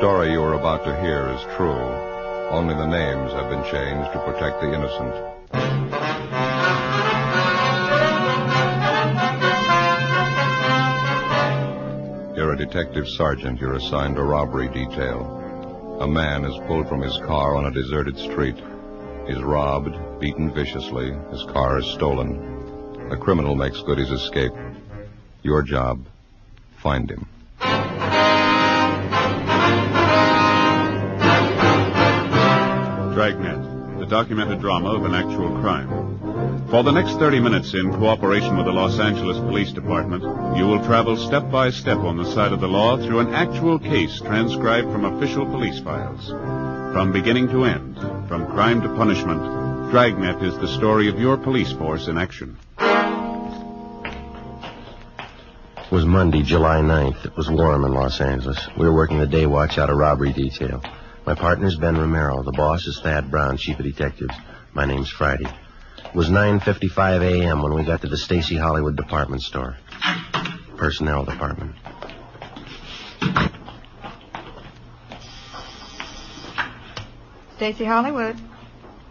story you are about to hear is true. Only the names have been changed to protect the innocent. You're a detective sergeant. You're assigned a robbery detail. A man is pulled from his car on a deserted street. He's robbed, beaten viciously. His car is stolen. The criminal makes good his escape. Your job, find him. Dragnet, the documented drama of an actual crime. For the next 30 minutes, in cooperation with the Los Angeles Police Department, you will travel step by step on the side of the law through an actual case transcribed from official police files. From beginning to end, from crime to punishment, Dragnet is the story of your police force in action. It was Monday, July 9th. It was warm in Los Angeles. We were working the day watch out of robbery detail. My partner's Ben Romero. The boss is Thad Brown, chief of detectives. My name's Friday. It was 9:55 a.m. when we got to the Stacy Hollywood department store. Personnel department. Stacy Hollywood.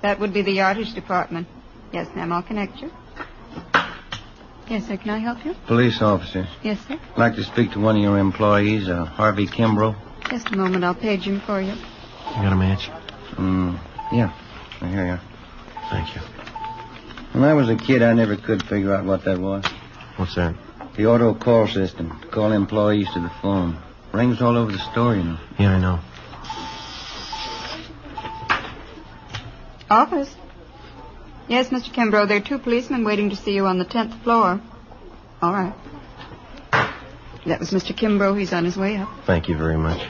That would be the yardage department. Yes, ma'am, I'll connect you. Yes, sir, can I help you? Police officer. Yes, sir. I'd like to speak to one of your employees, Harvey Kimbrough. Just a moment, I'll page him for you. You got a match? Yeah. Here you are. Thank you. When I was a kid, I never could figure out what that was. What's that? The auto call system. To call employees to the phone. Rings all over the store, you know. Yeah, I know. Office? Yes, Mr. Kimbrough, there are 2 policemen waiting to see you on the 10th floor. All right. That was Mr. Kimbrough. He's on his way up. Thank you very much.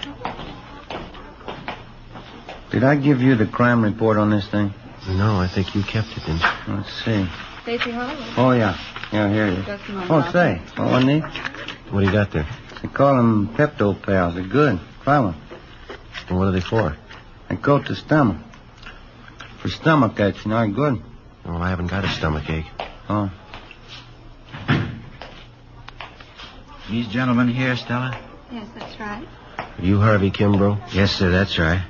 Did I give you the crime report on this thing? No, I think you kept it, didn't you? Let's see. Stacy Hollywood. Oh, yeah. Yeah, here it is. Just a moment, Oh, say. Oh, wasn't he? What do you got there? They call them Pepto Pals. They're good. Try one. Well, what are they for? They coat the stomach. For stomach aches, you know, they're good. Well, I haven't got a stomachache. Oh. These gentlemen here, Stella? Yes, that's right. Are you Harvey Kimbrough? Yes, sir, that's right.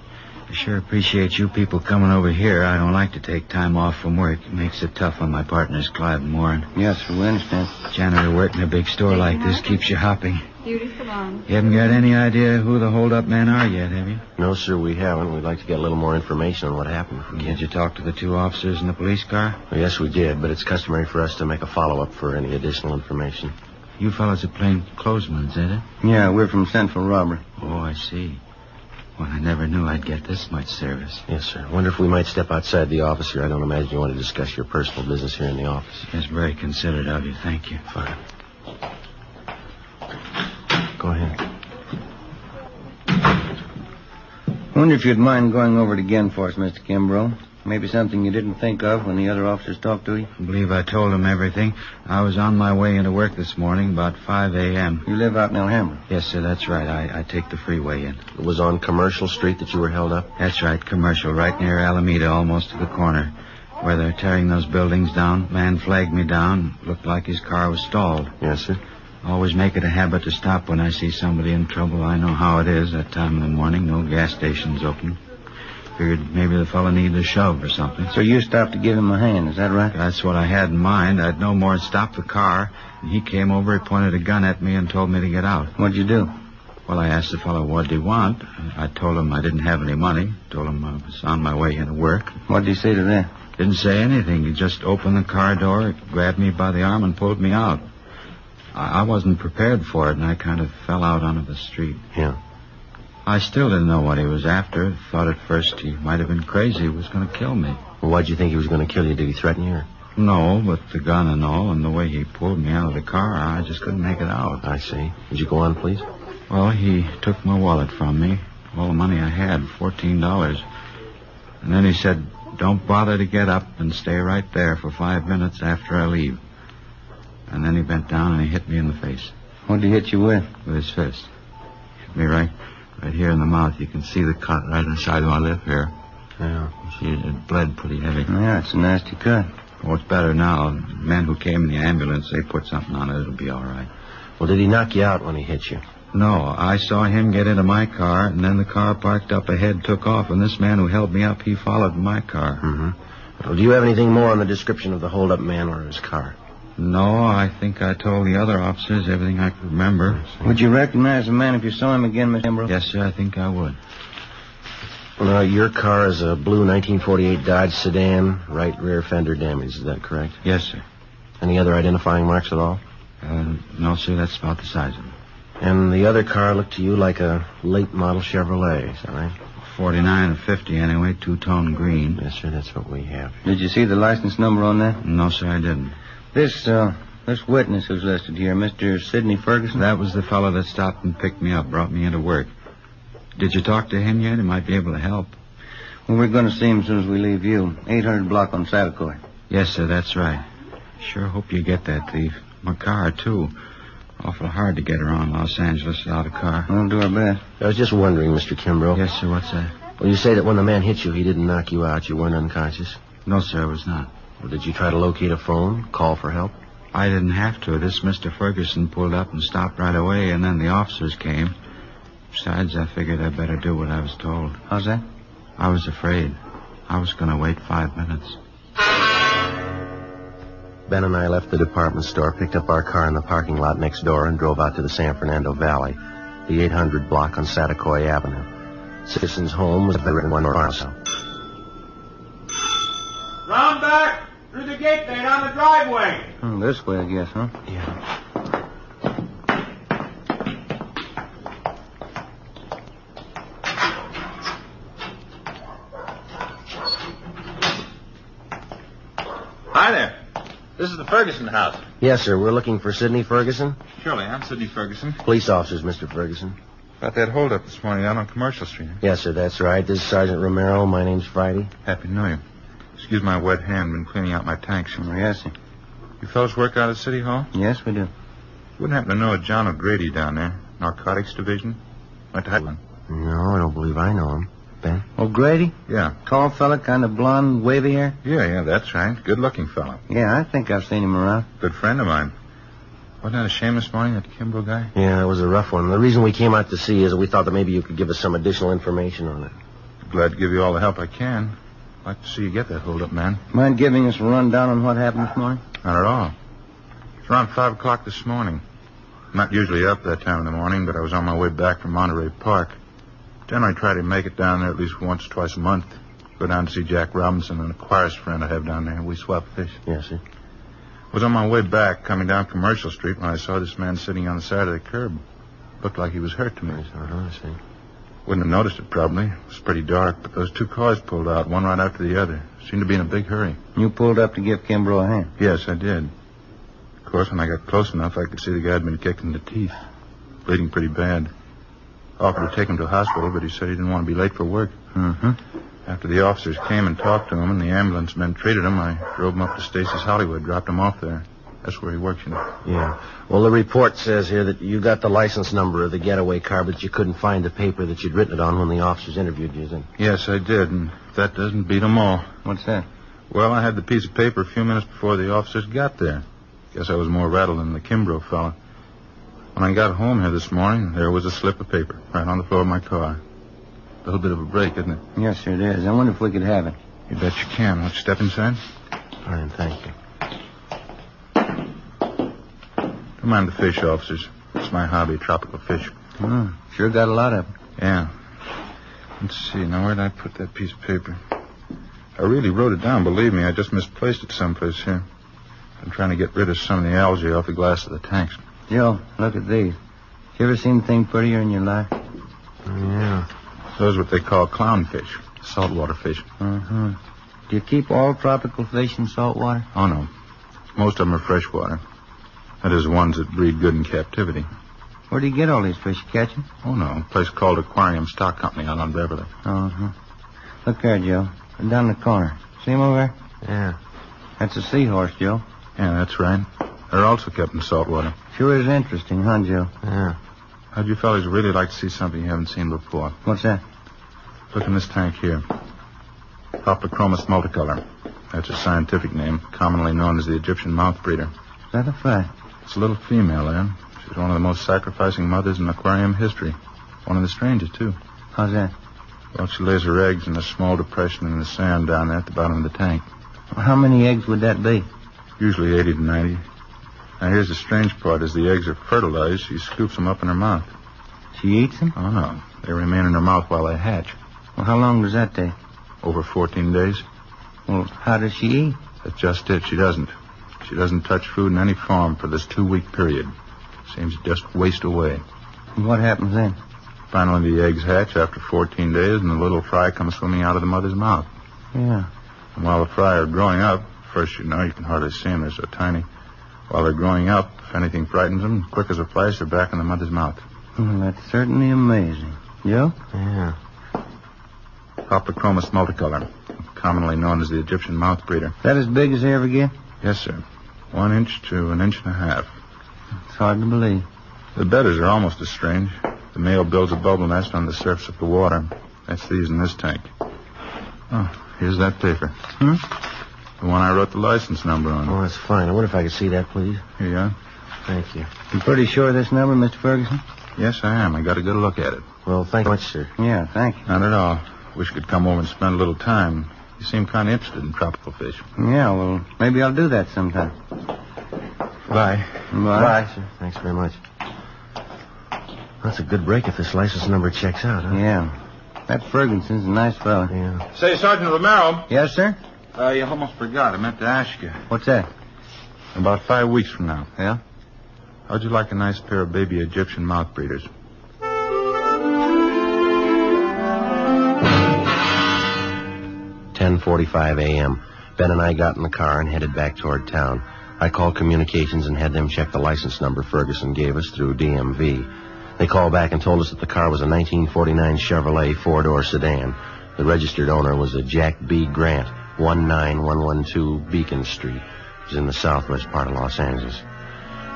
I sure appreciate you people coming over here. I don't like to take time off from work. It makes it tough on my partners, Clive and Warren. Yes, sir, we understand. Janitor work in a big store like this keeps you hopping. Beautiful on. You haven't got any idea who the hold-up men are yet, have you? No, sir, we haven't. We'd like to get a little more information on what happened. If we can. Did you talk to the 2 officers in the police car? Well, yes, we did, but it's customary for us to make a follow-up for any additional information. You fellas are plain clothesmen, is it? Yeah, we're from Central Robbery. Oh, I see. Well, I never knew I'd get this much service. Yes, sir. Wonder if we might step outside the office here. I don't imagine you want to discuss your personal business here in the office. That's very considerate of you. Thank you. Fine. Go ahead. Wonder if you'd mind going over it again for us, Mr. Kimbrough. Maybe something you didn't think of when the other officers talked to you. I believe I told them everything. I was on my way into work this morning about 5 a.m. You live out in Alhambra? Yes, sir, that's right. I take the freeway in. It was on Commercial Street that you were held up? That's right, Commercial, right near Alameda, almost to the corner. Where they're tearing those buildings down. Man flagged me down. Looked like his car was stalled. Yes, sir. Always make it a habit to stop when I see somebody in trouble. I know how it is that time in the morning. No gas stations open. Figured maybe the fellow needed a shove or something. So you stopped to give him a hand, is that right? That's what I had in mind. I'd no more stop the car. And he came over, he pointed a gun at me and told me to get out. What'd you do? Well, I asked the fellow what did he want. I told him I didn't have any money. Told him I was on my way into work. What'd he say to that? Didn't say anything. He just opened the car door, grabbed me by the arm, and pulled me out. I wasn't prepared for it, and I kind of fell out onto the street. Yeah. I still didn't know what he was after. Thought at first he might have been crazy. He was going to kill me. Well, why'd you think he was going to kill you? Did he threaten you? Or? No, but the gun and all, and the way he pulled me out of the car, I just couldn't make it out. I see. Would you go on, please? Well, he took my wallet from me. All the money I had, $14. And then he said, don't bother to get up and stay right there for 5 minutes after I leave. And then he bent down and he hit me in the face. What'd he hit you with? With his fist. Hit me right here in the mouth. You can see the cut right inside my lip here. Yeah. See, it bled pretty heavy. Yeah, it's a nasty cut. Oh, it's better now. The men who came in the ambulance, they put something on it. It'll be all right. Well, did he knock you out when he hit you? No, I saw him get into my car, and then the car parked up ahead took off, and this man who held me up, he followed my car. Mm-hmm. Well, do you have anything more on the description of the hold-up man or his car? No, I think I told the other officers everything I could remember. Would you recognize the man if you saw him again, Mr. Kimbrough? Yes, sir, I think I would. Well, your car is a blue 1948 Dodge sedan, right rear fender damage. Is that correct? Yes, sir. Any other identifying marks at all? No, sir, that's about the size of it. And the other car looked to you like a late model Chevrolet, is that right? 49 or 50 anyway, two-tone green. Yes, sir, that's what we have. Did you see the license number on that? No, sir, I didn't. This witness who's listed here, Mr. Sidney Ferguson? That was the fellow that stopped and picked me up, brought me into work. Did you talk to him yet? He might be able to help. Well, we're going to see him as soon as we leave you. 800 block on Satakoy. Yes, sir, that's right. Sure hope you get that thief. My car, too. Awful hard to get around Los Angeles without a car. We'll do our best. I was just wondering, Mr. Kimbrough. Yes, sir, what's that? Well, you say that when the man hit you, he didn't knock you out. You weren't unconscious. No, sir, I was not. Well, did you try to locate a phone, call for help? I didn't have to. This Mr. Ferguson pulled up and stopped right away, and then the officers came. Besides, I figured I'd better do what I was told. How's that? I was afraid. I was going to wait 5 minutes. Ben and I left the department store, picked up our car in the parking lot next door, and drove out to the San Fernando Valley, the 800 block on Satakoy Avenue. Citizen's home was the one farmhouse. Round back! Through the gate there, down the driveway. This way, I guess, huh? Yeah. Hi there. This is the Ferguson house. Yes, sir. We're looking for Sidney Ferguson. Surely, I'm Sidney Ferguson. Police officers, Mr. Ferguson. About that holdup this morning out on Commercial Street. Yes, sir, that's right. This is Sergeant Romero. My name's Friday. Happy to know you. Excuse my wet hand. Been cleaning out my tanks. Yes, sir. You fellows work out at City Hall? Yes, we do. Wouldn't happen to know a John O'Grady down there. Narcotics Division. Went to Highland. No, I don't believe I know him. Ben? O'Grady? Yeah. Tall fella, kind of blonde, wavy hair? Yeah, that's right. Good-looking fellow. Yeah, I think I've seen him around. Good friend of mine. Wasn't that a shame this morning, that Kimbrough guy? Yeah, it was a rough one. The reason we came out to see is that we thought that maybe you could give us some additional information on it. Glad to give you all the help I can. I'd like to see you get that holdup, man. Mind giving us a rundown on what happened this morning? Not at all. It's around 5 o'clock this morning. I'm not usually up that time in the morning, but I was on my way back from Monterey Park. Generally try to make it down there at least once or twice a month. Go down to see Jack Robinson, an Aquarius friend I have down there. We swap fish. Yes, sir. I was on my way back, coming down Commercial Street, when I saw this man sitting on the side of the curb. Looked like he was hurt to me. I see. Wouldn't have noticed it, probably. It was pretty dark, but those two cars pulled out, one right after the other. Seemed to be in a big hurry. You pulled up to give Kimbrough a hand? Yes, I did. Of course, when I got close enough, I could see the guy had been kicked in the teeth. Bleeding pretty bad. Offered to take him to the hospital, but he said he didn't want to be late for work. Mm-hmm. After the officers came and talked to him and the ambulance men treated him, I drove him up to Stacy's Hollywood, dropped him off there. That's where he works, you know. Yeah. Well, the report says here that you got the license number of the getaway car, but you couldn't find the paper that you'd written it on when the officers interviewed you, then? Yes, I did, and that doesn't beat them all. What's that? Well, I had the piece of paper a few minutes before the officers got there. Guess I was more rattled than the Kimbrough fella. When I got home here this morning, there was a slip of paper right on the floor of my car. A little bit of a break, isn't it? Yes, sir, it is. I wonder if we could have it. You bet you can. Want you step inside? Fine, thank you. Don't mind the fish, officers. It's my hobby, tropical fish. Sure got a lot of them. Yeah. Let's see. Now, where did I put that piece of paper? I really wrote it down, believe me. I just misplaced it someplace here. I'm trying to get rid of some of the algae off the glass of the tanks. Joe, look at these. You ever seen anything prettier in your life? Yeah. Those are what they call clownfish, saltwater fish. Mm-hmm. Do you keep all tropical fish in salt water? Oh, no. Most of them are freshwater. That is, ones that breed good in captivity. Where do you get all these fish? You catch them? Oh, no. A place called Aquarium Stock Company out on Beverly. Uh-huh. Look there, Joe. Down the corner. See him over there? Yeah. That's a seahorse, Joe. Yeah, that's right. They're also kept in salt water. Sure is interesting, huh, Joe? Yeah. How'd you fellas really like to see something you haven't seen before? What's that? Look in this tank here. Hoplochromos multicolor. That's a scientific name, commonly known as the Egyptian mouth breeder. Is that a fact? It's a little female there. She's one of the most sacrificing mothers in aquarium history. One of the strangest, too. How's that? Well, she lays her eggs in a small depression in the sand down there at the bottom of the tank. How many eggs would that be? Usually 80 to 90. Now, here's the strange part. As the eggs are fertilized, she scoops them up in her mouth. She eats them? Oh, no. They remain in her mouth while they hatch. Well, how long does that take? Over 14 days. Well, how does she eat? That's just it. She doesn't. She doesn't touch food in any form for this 2-week period. Seems to just waste away. What happens then? Finally, the eggs hatch after 14 days, and the little fry comes swimming out of the mother's mouth. Yeah. And while the fry are growing up, first, you can hardly see them. They're so tiny. While they're growing up, if anything frightens them, quick as a flash, they're back in the mother's mouth. Well, that's certainly amazing. Joe? Yeah. Optochromis multicolor, commonly known as the Egyptian mouth breeder. That as big as they ever get? Yes, sir. 1 inch to 1.5 inches. It's hard to believe. The bedders are almost as strange. The male builds a bubble nest on the surface of the water. That's these in this tank. Oh, here's that paper. The one I wrote the license number on. Oh, that's fine. I wonder if I could see that, please. Here you are. Thank you. You pretty sure of this number, Mr. Ferguson? Yes, I am. I got a good look at it. Well, thank you much, sir. Yeah, thank you. Not at all. Wish you could come over and spend a little time. You seem kind of interested in tropical fish. Yeah, well, maybe I'll do that sometime. Bye. Bye. Sir. Thanks very much. That's a good break if this license number checks out, huh? Yeah. That Ferguson's a nice fella. Yeah. Say, Sergeant Romero. Yes, sir? You almost forgot. I meant to ask you. What's that? About 5 weeks from now. Yeah? How'd you like a nice pair of baby Egyptian mouth breeders? "10:45 a.m. Ben and I got in the car and headed back toward town. I called communications and had them check the license number Ferguson gave us through DMV. They called back and told us that the car was a 1949 Chevrolet 4-door sedan. The registered owner was a Jack B. Grant, 19112 Beacon Street. It was in the southwest part of Los Angeles.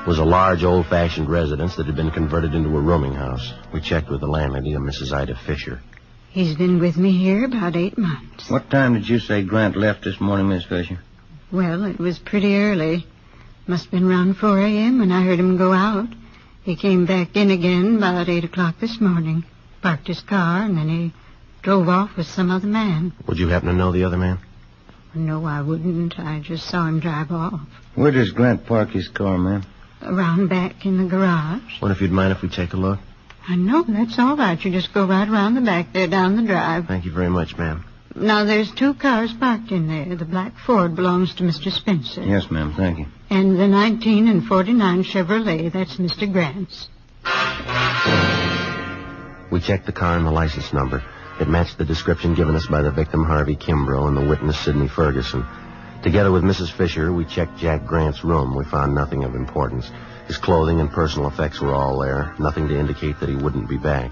It was a large, old-fashioned residence that had been converted into a rooming house. We checked with the landlady, a Mrs. Ida Fisher. He's been with me here about 8 months. What time did you say Grant left this morning, Miss Fisher? Well, it was pretty early. Must have been around 4 a.m. when I heard him go out. He came back in again about 8 o'clock this morning. Parked his car, and then he drove off with some other man. Would you happen to know the other man? No, I wouldn't. I just saw him drive off. Where does Grant park his car, ma'am? Around back in the garage. Wonder if you'd mind if we take a look? I know, that's all right. You just go right around the back there down the drive. Thank you very much, ma'am. Now, there's 2 cars parked in there. The black Ford belongs to Mr. Spencer. Yes, ma'am, thank you. And the 19 and 49 Chevrolet, that's Mr. Grant's. We checked the car and the license number. It matched the description given us by the victim, Harvey Kimbrough, and the witness, Sidney Ferguson. Together with Mrs. Fisher, we checked Jack Grant's room. We found nothing of importance. His clothing and personal effects were all there, nothing to indicate that he wouldn't be back.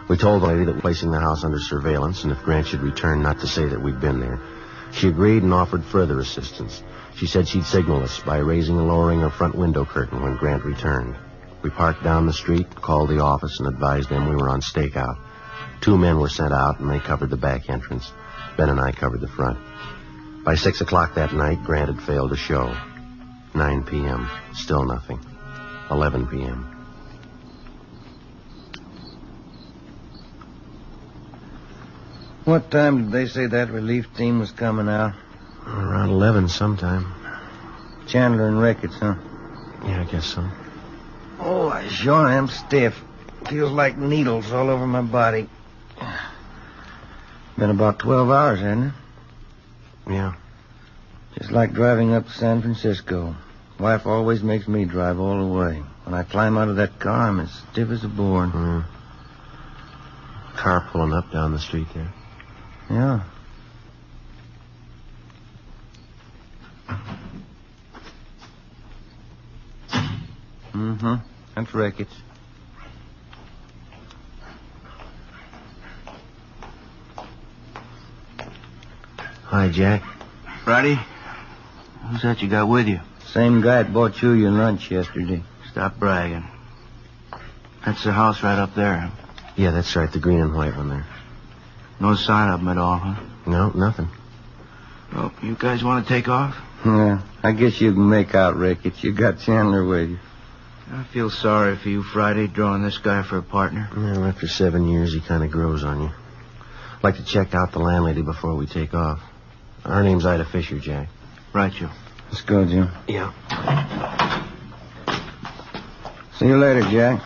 We told the lady that we're placing the house under surveillance, and if Grant should return, not to say that we'd been there. She agreed and offered further assistance. She said she'd signal us by raising and lowering her front window curtain when Grant returned. We parked down the street, called the office, and advised them we were on stakeout. 2 men were sent out, and they covered the back entrance. Ben and I covered the front. By 6 o'clock that night, Grant had failed to show. 9 p.m., still nothing. 11 p.m. What time did they say that relief team was coming out? Around 11 sometime. Chandler and Ricketts, huh? Yeah, I guess so. Oh, I sure am stiff. Feels like needles all over my body. Been about 12 hours, hasn't it? Yeah. Just like driving up to San Francisco. Wife always makes me drive all the way. When I climb out of that car, I'm as stiff as a board. Car pulling up down the street there. Yeah. Mm-hmm. That's Ricketts. Hi, Jack. Friday? Who's that you got with you? Same guy that bought you your lunch yesterday. Stop bragging. That's the house right up there. Yeah, that's right, the green and white one there. No sign of them at all, huh? No, nothing. Well, you guys want to take off? Yeah, I guess you can make out Ricketts. You got Chandler with you. I feel sorry for you, Friday, drawing this guy for a partner. Well, after 7 years, he kind of grows on you. I'd like to check out the landlady before we take off. Her name's Ida Fisher, Jack. Right, Joe. Let's go, Jim. Yeah. See you later, Jack.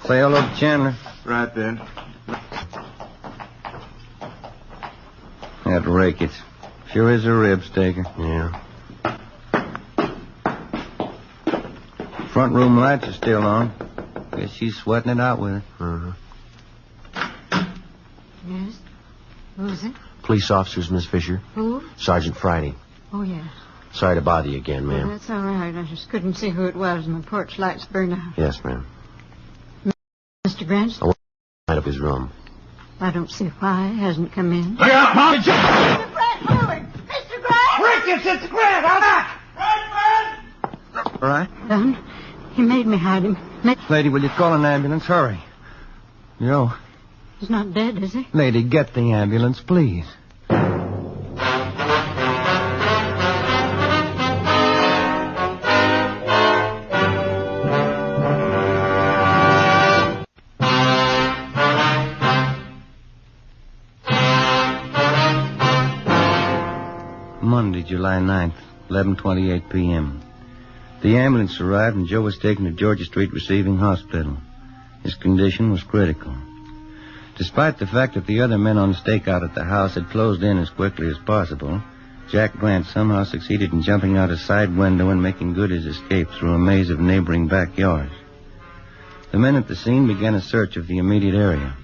Say hello to Chandler. Right, Ben. That Ricketts. Sure is a rib staker. Yeah. Front room lights are still on. Guess she's sweating it out with it. Uh-huh. Yes? Who's it? Police officers, Miss Fisher. Who? Sergeant Friday. Oh, yes. Sorry to bother you again, ma'am. Oh, that's all right. I just couldn't see who it was, and the porch lights burned out. Yes, ma'am. Mr. Grant? I want to light up his room. I don't see why he hasn't come in. Look out, Mom! Mr. Grant, moving! Mr. Grant! Ricketts, it's Grant! Out back! All right? Done. He made me hide him. Lady, will you call an ambulance? Hurry. Joe. He's not dead, is he? Lady, get the ambulance, please. Monday, July 9th, 11:28 p.m. The ambulance arrived and Joe was taken to Georgia Street Receiving Hospital. His condition was critical. Despite the fact that the other men on stakeout at the house had closed in as quickly as possible, Jack Grant somehow succeeded in jumping out a side window and making good his escape through a maze of neighboring backyards. The men at the scene began a search of the immediate area.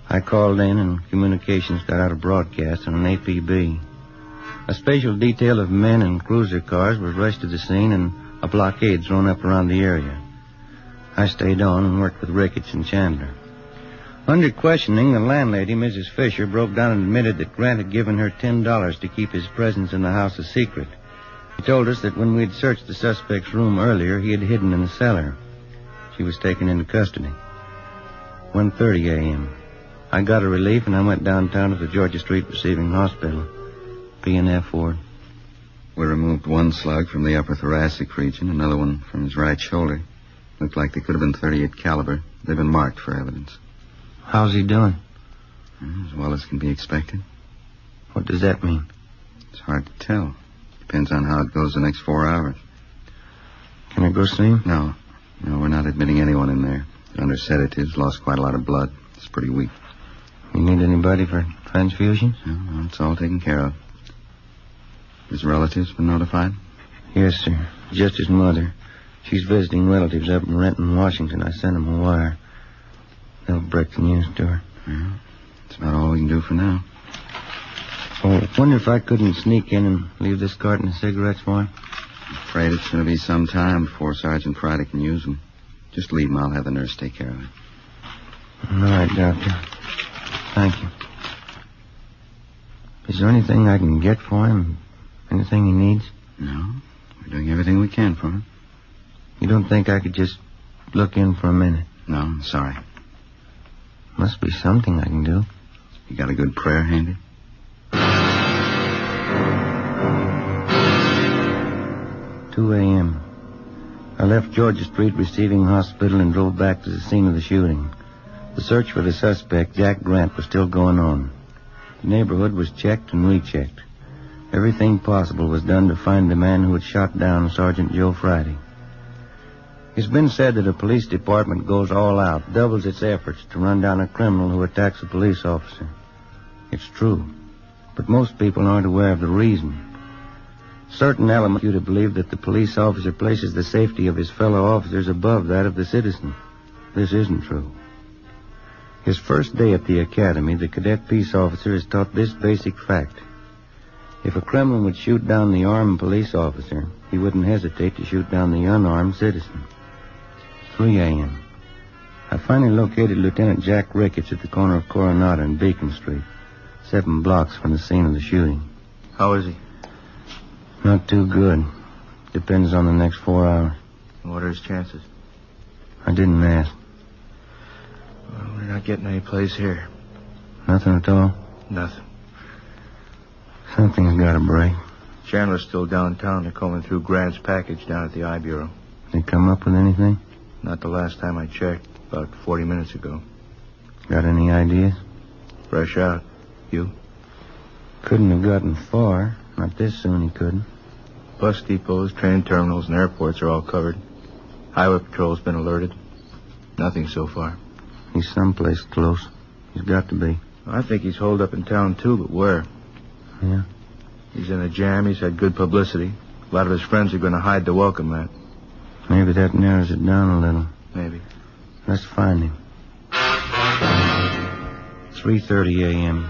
I called in and communications got out a broadcast on an APB. A special detail of men and cruiser cars was rushed to the scene and a blockade thrown up around the area. I stayed on and worked with Ricketts and Chandler. Under questioning, the landlady, Mrs. Fisher, broke down and admitted that Grant had given her $10 to keep his presence in the house a secret. He told us that when we'd searched the suspect's room earlier, he had hidden in the cellar. She was taken into custody. 1:30 a.m. I got a relief and I went downtown to the Georgia Street Receiving Hospital. P&F ward. We removed one slug from the upper thoracic region, another one from his right shoulder. Looked like they could have been .38 caliber. They've been marked for evidence. How's he doing? As well as can be expected. What does that mean? It's hard to tell. Depends on how it goes the next 4 hours. Can I go see him? No, we're not admitting anyone in there. They're under sedatives, lost quite a lot of blood. It's pretty weak. You need anybody for transfusions? No, it's all taken care of. His relatives been notified? Yes, sir. Just his mother. She's visiting relatives up in Renton, Washington. I sent them a wire. They'll break the news to her. Yeah, that's about all we can do for now. Oh, I wonder if I couldn't sneak in and leave this carton of cigarettes for him. I'm afraid it's going to be some time before Sergeant Friday can use them. Just leave them. I'll have the nurse take care of it. All right, Doctor. Thank you. Is there anything I can get for him? Anything he needs? No. We're doing everything we can for him. You don't think I could just look in for a minute? No, I'm sorry. Must be something I can do. You got a good prayer handy? 2 a.m. I left Georgia Street Receiving Hospital and drove back to the scene of the shooting. The search for the suspect, Jack Grant, was still going on. The neighborhood was checked and rechecked. Everything possible was done to find the man who had shot down Sergeant Joe Friday. It's been said that a police department goes all out, doubles its efforts to run down a criminal who attacks a police officer. It's true, but most people aren't aware of the reason. Certain elements you to believe that the police officer places the safety of his fellow officers above that of the citizen. This isn't true. His first day at the academy, the cadet peace officer is taught this basic fact. If a criminal would shoot down the armed police officer, he wouldn't hesitate to shoot down the unarmed citizen. 3 a.m. I finally located Lieutenant Jack Ricketts at the corner of Coronado and Beacon Street, 7 blocks from the scene of the shooting. How is he? Not too good. Depends on the next 4 hours. What are his chances? I didn't ask. Well, we're not getting any place here. Nothing at all? Nothing. Something's got to break. Chandler's still downtown. They're combing through Grant's package down at the I Bureau. They come up with anything? Not the last time I checked. About 40 minutes ago. Got any ideas? Fresh out. You? Couldn't have gotten far. Not this soon he couldn't. Bus depots, train terminals, and airports are all covered. Highway patrol's been alerted. Nothing so far. He's someplace close. He's got to be. I think he's holed up in town, too, but where? Yeah? He's in a jam. He's had good publicity. A lot of his friends are going to hide to welcome that. Maybe that narrows it down a little. Maybe. Let's find him. 3:30 a.m.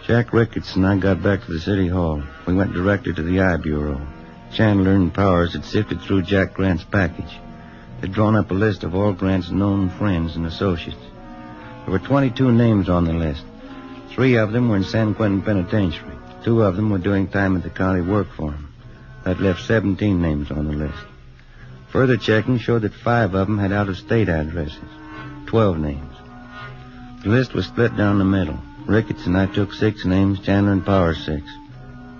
Jack Ricketts and I got back to the city hall. We went directly to the I Bureau. Chandler and Powers had sifted through Jack Grant's package. They'd drawn up a list of all Grant's known friends and associates. There were 22 names on the list. 3 of them were in San Quentin Penitentiary. 2 of them were doing time at the county work for him. That left 17 names on the list. Further checking showed that 5 of them had out-of-state addresses. 12 names. The list was split down the middle. Ricketts and I took 6 names, Chandler and Powers 6.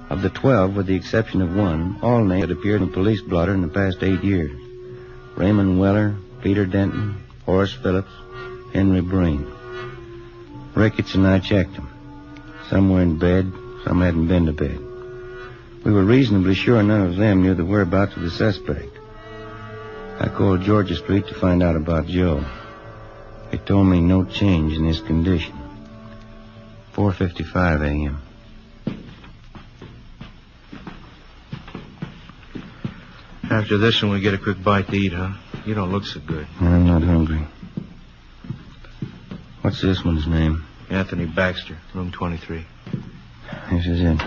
Of the 12, with the exception of 1, all names had appeared in the police blotter in the past 8 years. Raymond Weller, Peter Denton, Horace Phillips, Henry Breen. Ricketts and I checked them. Some were in bed, some hadn't been to bed. We were reasonably sure none of them knew the whereabouts of the suspect. I called Georgia Street to find out about Joe. They told me no change in his condition. 4:55 a.m. After this one, we get a quick bite to eat, huh? You don't look so good. I'm not hungry. What's this one's name? Anthony Baxter, room 23. This is it.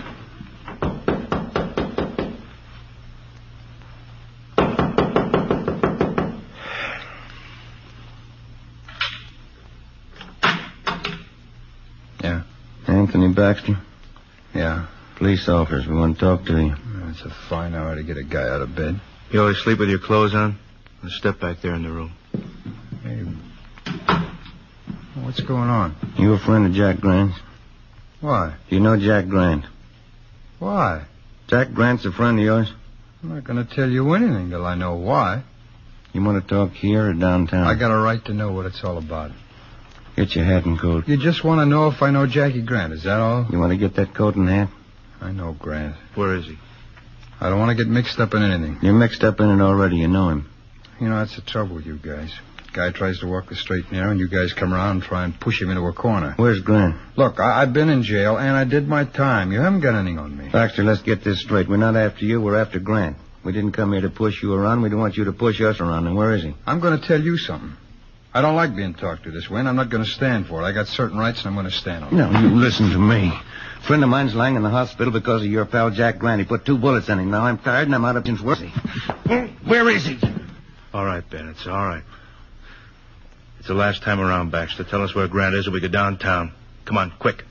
Yeah. Anthony Baxter? Yeah. Police officers, we want to talk to you. It's a fine hour to get a guy out of bed. You always sleep with your clothes on? Let's step back there in the room. Hey, what's going on? You a friend of Jack Grant's? Why? You know Jack Grant? Why? Jack Grant's a friend of yours? I'm not going to tell you anything till I know why. You want to talk here or downtown? I got a right to know what it's all about. Get your hat and coat. You just want to know if I know Jackie Grant, is that all? You want to get that coat and hat? I know Grant. Where is he? I don't want to get mixed up in anything. You're mixed up in it already. You know him. You know, that's the trouble with you guys. Guy tries to walk the straight and narrow, and you guys come around and try and push him into a corner. Where's Grant? Look, I've been in jail, and I did my time. You haven't got anything on me. Baxter, let's get this straight. We're not after you. We're after Grant. We didn't come here to push you around. We don't want you to push us around. And where is he? I'm going to tell you something. I don't like being talked to this way, and I'm not going to stand for it. I got certain rights, and I'm going to stand on them. No, you listen to me. A friend of mine's lying in the hospital because of your pal Jack Grant. He put 2 bullets in him. Now I'm tired, and I'm out of his work. Where is he? All right, Ben, it's all right. It's the last time around, Baxter. Tell us where Grant is or we go downtown. Come on, quick.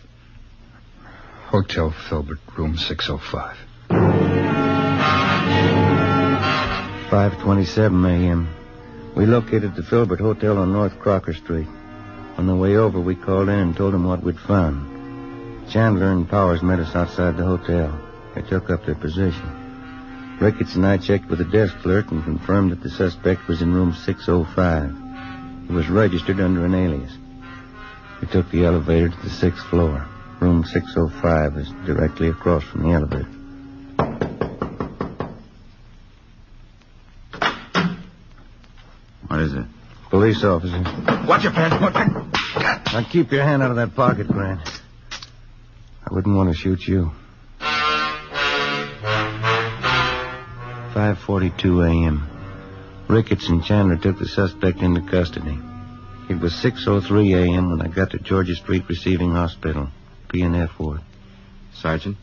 Hotel Filbert, room 605. 5:27 a.m. We located the Filbert Hotel on North Crocker Street. On the way over, we called in and told them what we'd found. Chandler and Powers met us outside the hotel. They took up their position. Ricketts and I checked with the desk clerk and confirmed that the suspect was in room 605. He was registered under an alias. We took the elevator to the 6th floor. Room 605 is directly across from the elevator. What is it? Police officer. Watch your pants. Now keep your hand out of that pocket, Grant. I wouldn't want to shoot you. 5:42 a.m. Ricketts and Chandler took the suspect into custody. It was 6:03 a.m. when I got to Georgia Street Receiving Hospital, P&F ward. Sergeant?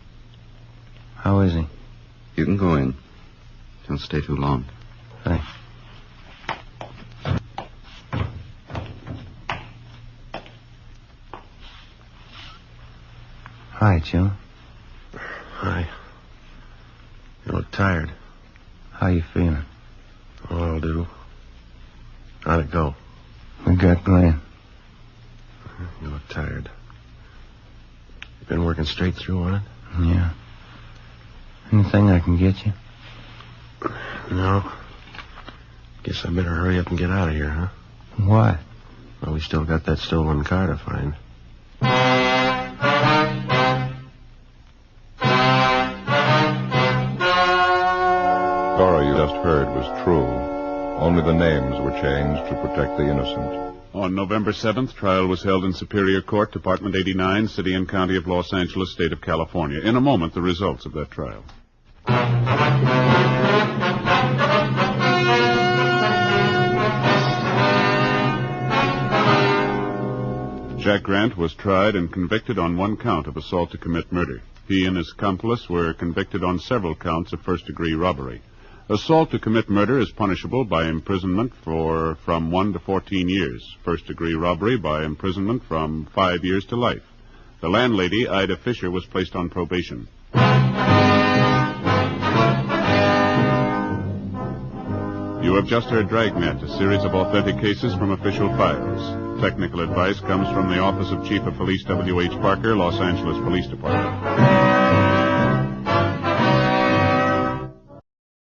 How is he? You can go in. Don't stay too long. Thanks. Hi, Joe. Hi. You look tired. How you feeling? Oh, I'll do. How'd it go? We got Grant. You look tired. You been working straight through on it? Yeah. Anything I can get you? No. Guess I better hurry up and get out of here, huh? Why? Well, we still got that stolen car to find. Story you just heard was true. Only the names were changed to protect the innocent. On November 7th, trial was held in Superior Court, Department 89, City and County of Los Angeles, State of California. In a moment, the results of that trial. Jack Grant was tried and convicted on one count of assault to commit murder. He and his accomplice were convicted on several counts of first-degree robbery. Assault to commit murder is punishable by imprisonment from 1 to 14 years. First-degree robbery by imprisonment from 5 years to life. The landlady, Ida Fisher, was placed on probation. You have just heard Dragnet, a series of authentic cases from official files. Technical advice comes from the Office of Chief of Police W.H. Parker, Los Angeles Police Department.